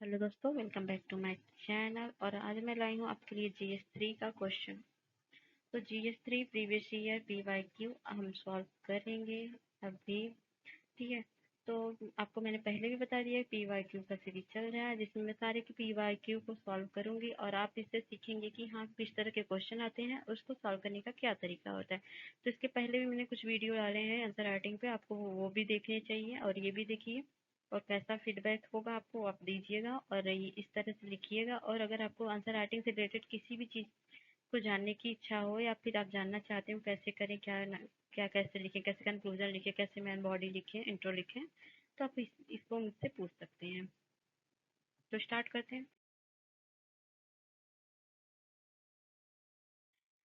Hello दोस्तों, welcome back to my channel. और आज मैं लाई हूँ आपके लिए जीएस 3 का क्वेश्चन। तो जीएस 3 प्रीवियस ईयर पीवाईक्यू हम सॉल्व करेंगे अभी। ठीक है। तो आपको मैंने पहले भी बता दिया पीवाईक्यू का सीरीज चल रहा है जिसमें मैं सारे के पीवाईक्यू को सॉल्व करूंगी और आप इससे सीखेंगे कि हाँ किस तरह के क्वेश्चन आते हैं, उसको सॉल्व करने का क्या तरीका होता है। तो इसके पहले भी मैंने कुछ वीडियो डाले हैं आंसर राइटिंग पे, आपको वो भी देखने चाहिए और ये भी देखिए। और कैसा फीडबैक होगा आपको आप दीजिएगा और इस तरह से लिखिएगा। और अगर आपको आंसर राइटिंग से रिलेटेड किसी भी चीज़ को जानने की इच्छा हो या फिर आप जानना चाहते हो कैसे करें, क्या कैसे लिखें, कैसे कंक्लूजन लिखें, कैसे मैन बॉडी लिखें, इंट्रो लिखें, तो आप इसको मुझसे पूछ सकते हैं। तो स्टार्ट करते हैं।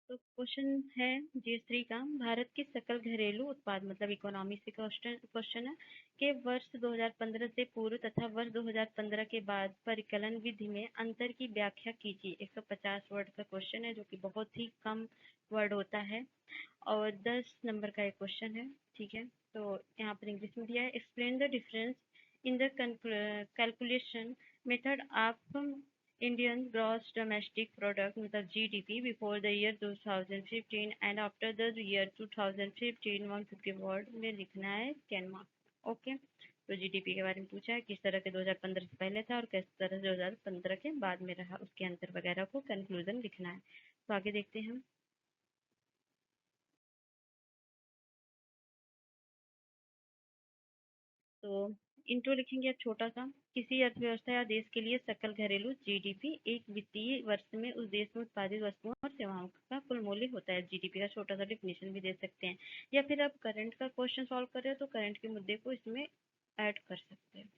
तो क्वेश्चन है जीएस 3 का, भारत के सकल घरेलू उत्पाद मतलब इकोनॉमी से क्वेश्चन क्वेश्चन है कि वर्ष 2015 से पूर्व तथा वर्ष 2015 के बाद परिकलन विधि में अंतर की व्याख्या कीजिए। 150 वर्ड का क्वेश्चन है जो कि बहुत ही कम वर्ड होता है और 10 नंबर का एक क्वेश्चन है। ठीक है। तो यहाँ पर इंग्लिश में दिया है, explain the difference in the calculation method of Indian gross domestic product मतलब GDP before the year 2015 and after the year 2015। 150 word में लिखना है 10 मार्क्स। ओके। तो जीडीपी के बारे में पूछा है किस तरह के 2015 से पहले था और किस तरह से 2015 के बाद में रहा, उसके अंतर वगैरह को कंक्लूजन लिखना है। तो आगे देखते हैं हम। तो इंट्रो लिखेंगे आप छोटा सा। किसी अर्थव्यवस्था या देश के लिए सकल घरेलू जीडीपी एक वित्तीय वर्ष में उस देश में उत्पादित वस्तुओं और सेवाओं का कुल मूल्य होता है। जीडीपी का छोटा सा डिफिनेशन भी दे सकते हैं या फिर आप करंट का क्वेश्चन सॉल्व कर रहे हो तो करंट के मुद्दे को इसमें ऐड कर सकते हैं।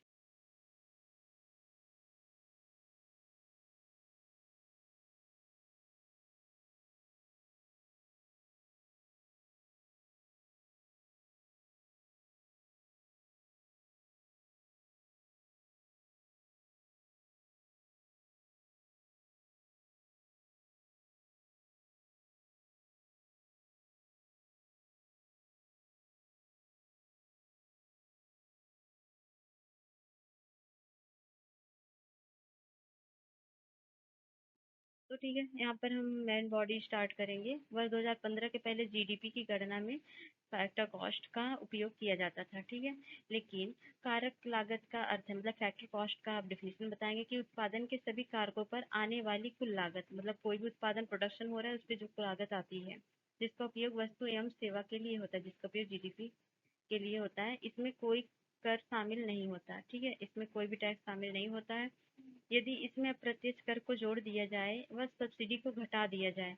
तो ठीक है, यहाँ पर हम मेन बॉडी स्टार्ट करेंगे। वर्ष 2015 के पहले जीडीपी की गणना में फैक्टर कॉस्ट का उपयोग किया जाता था। ठीक है। लेकिन कारक लागत का अर्थ है मतलब फैक्टर कॉस्ट का आप डिफिनेशन बताएंगे कि उत्पादन के सभी कारकों पर आने वाली कुल लागत मतलब कोई भी उत्पादन प्रोडक्शन हो रहा है उस पर जो लागत आती है जिसका उपयोग वस्तु एवं सेवा के लिए होता है, जिसका उपयोग जीडीपी के लिए होता है, इसमें कोई कर शामिल नहीं होता। ठीक है। इसमें कोई भी टैक्स शामिल नहीं होता है। यदि इसमें अप्रत्यक्ष कर को जोड़ दिया जाए व सब्सिडी को घटा दिया जाए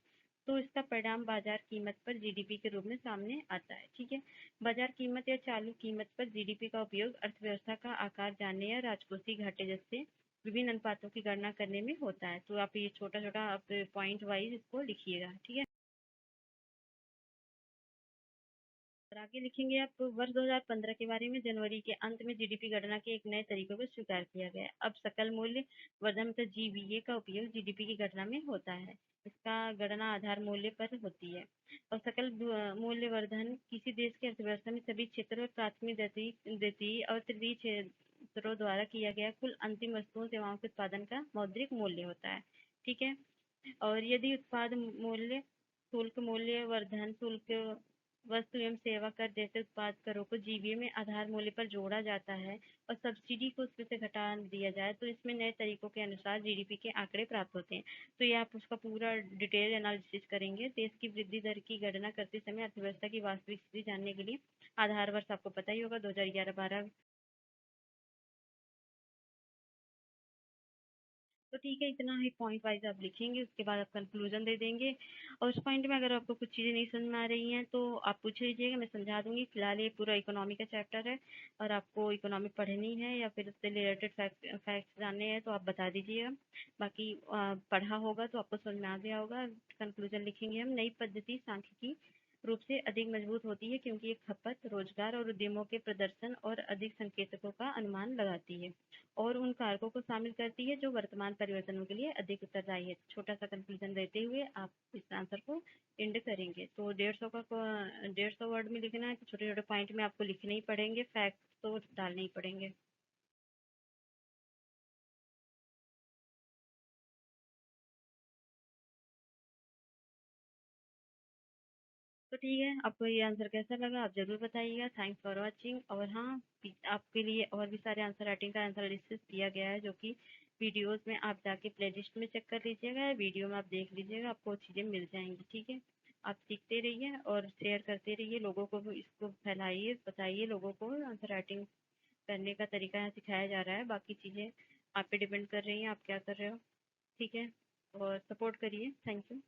तो इसका परिणाम बाजार कीमत पर जीडीपी के रूप में सामने आता है। ठीक है। बाजार कीमत या चालू कीमत पर जीडीपी का उपयोग अर्थव्यवस्था का आकार जानने या राजकोषीय घाटे जैसे विभिन्न अनुपातों की गणना करने में होता है। तो आप ये छोटा छोटा आप पॉइंट वाइज इसको लिखिएगा। ठीक है। और आगे लिखेंगे आप वर्ष 2015 के बारे में, जनवरी के अंत में जीडीपी गणना के एक नए तरीकों को स्वीकार किया गया। अब सकल मूल्य वर्धन मतलब जीवीए का उपयोग जीडीपी की गणना में होता है। इसका गणना आधार मूल्य पर होती है। और सकल मूल्य वर्धन किसी देश की अर्थव्यवस्था में सभी क्षेत्रों में प्राथमिक द्वितीय और तृतीय क्षेत्रों द्वारा किया गया कुल अंतिम वस्तुओं सेवाओं के उत्पादन का मौद्रिक मूल्य होता है। ठीक है। और यदि उत्पाद मूल्य शुल्क मूल्य वर्धन शुल्क वस्तु एवं सेवा कर जैसे उत्पाद करों को जीवीए में आधार मूल्य पर जोड़ा जाता है और सब्सिडी को उसमें से घटा दिया जाए तो इसमें नए तरीकों के अनुसार जीडीपी के आंकड़े प्राप्त होते हैं। तो ये आप उसका पूरा डिटेल एनालिसिस करेंगे। देश की वृद्धि दर की गणना करते समय अर्थव्यवस्था की वास्तविक स्थिति जानने के लिए आधार वर्ष आपको पता ही होगा 2011-12। तो ठीक है, इतना ही पॉइंट वाइज आप लिखेंगे, उसके बाद आप कंक्लूजन दे देंगे। और उस पॉइंट में अगर आपको कुछ चीज़ें नहीं समझ में आ रही हैं तो आप पूछ लीजिएगा, मैं समझा दूंगी। फिलहाल ये पूरा इकोनॉमी का चैप्टर है और आपको इकोनॉमी पढ़नी है या फिर उससे रिलेटेड फैक्ट्स जानने हैं तो आप बता दीजिएगा। बाकी पढ़ा होगा तो आपको समझ में आ गया होगा। कंक्लूजन लिखेंगे हम, नई पद्धति सांख्यिकी रूप से अधिक मजबूत होती है क्योंकि ये खपत रोजगार और उद्यमों के प्रदर्शन और अधिक संकेतकों का अनुमान लगाती है और उन कारकों को शामिल करती है जो वर्तमान परिवर्तनों के लिए अधिक उत्तरदायी है। छोटा सा कंक्लूजन देते हुए आप इस आंसर को एंड करेंगे। तो 150 वर्ड में लिखना है तो छोटे छोटे पॉइंट में आपको लिखने ही पड़ेंगे, फैक्ट तो डालने ही पड़ेंगे। ठीक है, आपको ये आंसर कैसा लगा आप ज़रूर बताइएगा। Thanks for watching. और हाँ, आपके लिए और भी सारे आंसर राइटिंग का आंसर लिस्ट दिया गया है, जो कि वीडियोस में आप जाके प्लेलिस्ट में चेक कर लीजिएगा या वीडियो में आप देख लीजिएगा, आपको चीज़ें मिल जाएंगी। ठीक है, आप सीखते रहिए और शेयर करते रहिए, लोगों को भी इसको फैलाइए, बताइए लोगों को आंसर राइटिंग करने का तरीका यहाँ सिखाया जा रहा है। बाकी चीज़ें आप पे डिपेंड कर रही हैं, आप क्या कर रहे हो। ठीक है, और सपोर्ट करिए। Thank you.